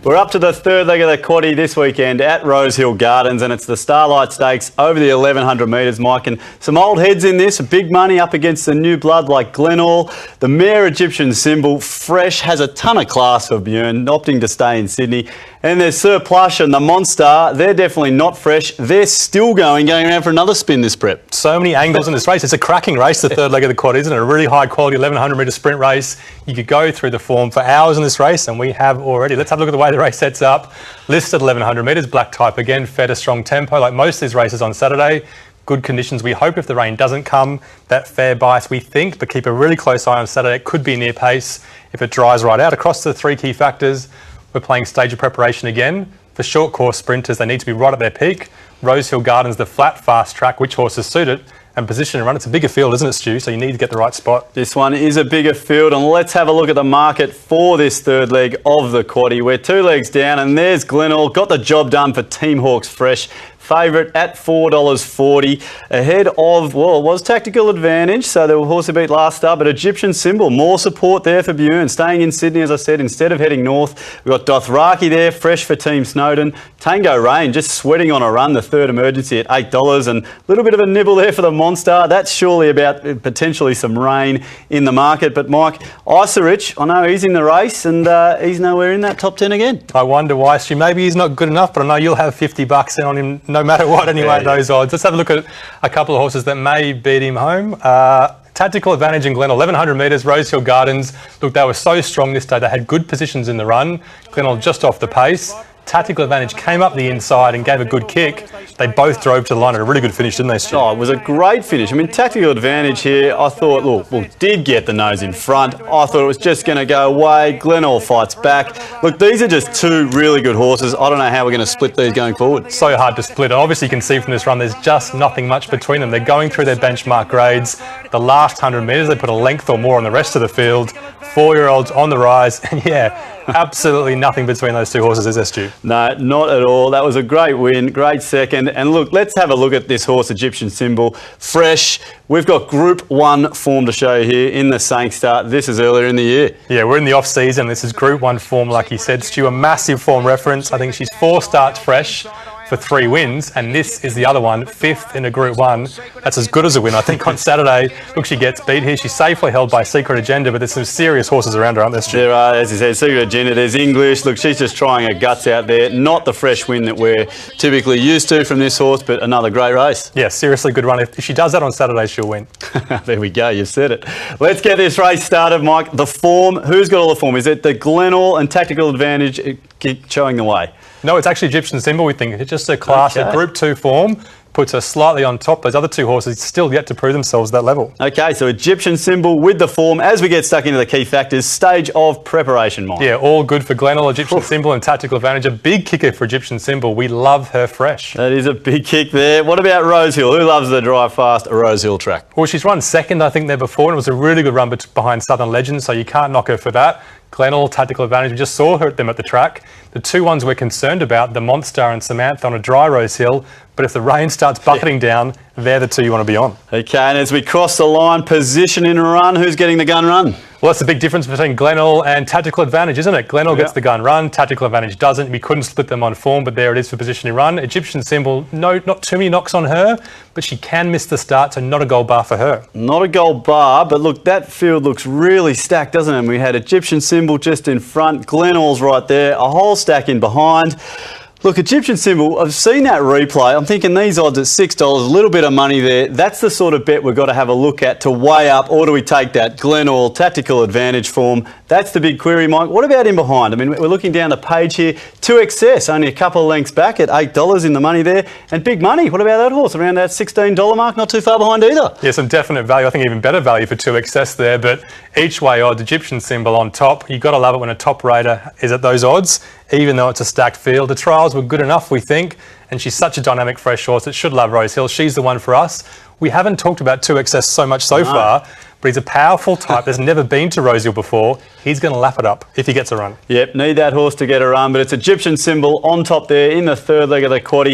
We're up to the third leg of the quaddie this weekend at Rosehill Gardens, and it's the Starlight Stakes over the 1100 metres, Mike. And some old heads in this, big money up against the new blood like Glenall. The mare Egyptian Symbol, fresh, has a ton of class for Björn, opting to stay in Sydney. And there's Sir Plush and the Monster. They're definitely not fresh. They're still going around for another spin this prep. So many angles in this race. It's a cracking race, the third leg of the quad, isn't it? A really high quality 1100 metre sprint race. You could go through the form for hours in this race, and we have already. Let's have a look at the way the race sets up. Listed 1100 metres, black type again, fed a strong tempo like most of these races on Saturday. Good conditions. We hope if the rain doesn't come, that fair bias we think, but keep a really close eye on Saturday. It could be near pace if it dries right out. Across the three key factors, we're playing stage of preparation again. For short course sprinters, they need to be right at their peak. Rosehill Gardens, the flat, fast track, which horses suit it, and position and run. It's a bigger field, isn't it, Stu? So you need to get the right spot. This one is a bigger field, and let's have a look at the market for this third leg of the quaddie. We're two legs down, and there's Glenall. Got the job done for Team Hawkes Fresh. Favourite at $4.40. Ahead of, well, it was Tactical Advantage, so the horse who beat last start, but Egyptian Symbol, more support there for Björn. Staying in Sydney, as I said, instead of heading north. We've got Dothraki there, fresh for Team Snowden. Tango Rain just sweating on a run, the third emergency at $8, and a little bit of a nibble there for the Monster. That's surely about potentially some rain in the market. But Mike, Iserich, I know he's in the race, and he's nowhere in that top 10 again. I wonder why, Stu. Maybe he's not good enough, but I know you'll have $50 in on him no matter what anyway, those odds. Let's have a look at a couple of horses that may beat him home. Tactical Advantage in Glenall, 1100 metres, Rosehill Gardens. Look, they were so strong this day. They had good positions in the run. Glenall just off the pace. Tactical Advantage came up the inside and gave a good kick. They both drove to the line at a really good finish, didn't they, Stu? Oh, it was a great finish. I mean, Tactical Advantage here, I thought, look, well, did get the nose in front. I thought it was just going to go away. Glenall fights back. Look, these are just two really good horses. I don't know how we're going to split these going forward. So hard to split. Obviously, you can see from this run, there's just nothing much between them. They're going through their benchmark grades. The last 100 metres, they put a length or more on the rest of the field. 4-year-olds on the rise. And yeah, absolutely nothing between those two horses, is there, Stu? No, not at all. That was a great win, great second. And look, let's have a look at this horse, Egyptian Symbol. Fresh. We've got Group 1 form to show you here in the Saint Start. This is earlier in the year. Yeah, we're in the off-season. This is Group 1 form, like you said, Stu. A massive form reference. I think she's 4 starts fresh for 3 wins, and this is the other one, 5th in a Group 1. That's as good as a win, I think, on Saturday. Look, she gets beat here. She's safely held by Secret Agenda, but there's some serious horses around her, aren't there, Stu? There are, as you said, Secret Agenda. There's English. Look, she's just trying her guts out there. Not the fresh win that we're typically used to from this horse, but another great race. Yeah, seriously good run. If she does that on Saturday, she'll win. There we go, you've said it. Let's get this race started, Mike. The form, who's got all the form? Is it the Glenall and Tactical Advantage keep showing the way? No, it's actually Egyptian Symbol, we think. It's just a class of Group 2 form, puts her slightly on top. Those other two horses still yet to prove themselves at that level. Okay, so Egyptian Symbol with the form. As we get stuck into the key factors, stage of preparation, Mike. Yeah, all good for Glenall, Egyptian Symbol and Tactical Advantage. A big kicker for Egyptian Symbol. We love her fresh. That is a big kick there. What about Rosehill? Who loves the drive fast Rosehill track? Well, she's run second, I think, there before, and it was a really good run behind Southern Legend, so you can't knock her for that. Glenall, Tactical Advantage, we just saw them at the track. The two ones we're concerned about, the Monster and Samantha on a dry Rosehill, but if the rain starts bucketing down, they're the two you want to be on. Okay, and as we cross the line, position in run, who's getting the gun run? Well, that's the big difference between Glenall and Tactical Advantage, isn't it? Glenall gets the gun run, Tactical Advantage doesn't. We couldn't split them on form, but there it is for position in run. Egyptian Symbol, no, not too many knocks on her, but she can miss the start, so not a gold bar for her. Not a gold bar, but look, that field looks really stacked, doesn't it? And we had Egyptian Symbol just in front, Glenall's right there, a whole stack in behind. Look, Egyptian Symbol, I've seen that replay. I'm thinking these odds at $6, a little bit of money there. That's the sort of bet we've got to have a look at to weigh up, or do we take that Glenall Tactical Advantage form? That's the big query, Mike. What about in behind? I mean, we're looking down the page here. 2XS, only a couple of lengths back at $8 in the money there. And big money, what about that horse? Around that $16 mark, not too far behind either. Yeah, some definite value. I think even better value for 2XS there. But each way odds, Egyptian Symbol on top. You've got to love it when a top rater is at those odds, even though it's a stacked field. The trials were good enough, we think, and she's such a dynamic fresh horse that should love Rosehill. She's the one for us. We haven't talked about 2XS so much so far, but he's a powerful type. There's never been to Rosehill before. He's going to lap it up if he gets a run. Yep, need that horse to get a run, but it's Egyptian Symbol on top there in the third leg of the quaddie.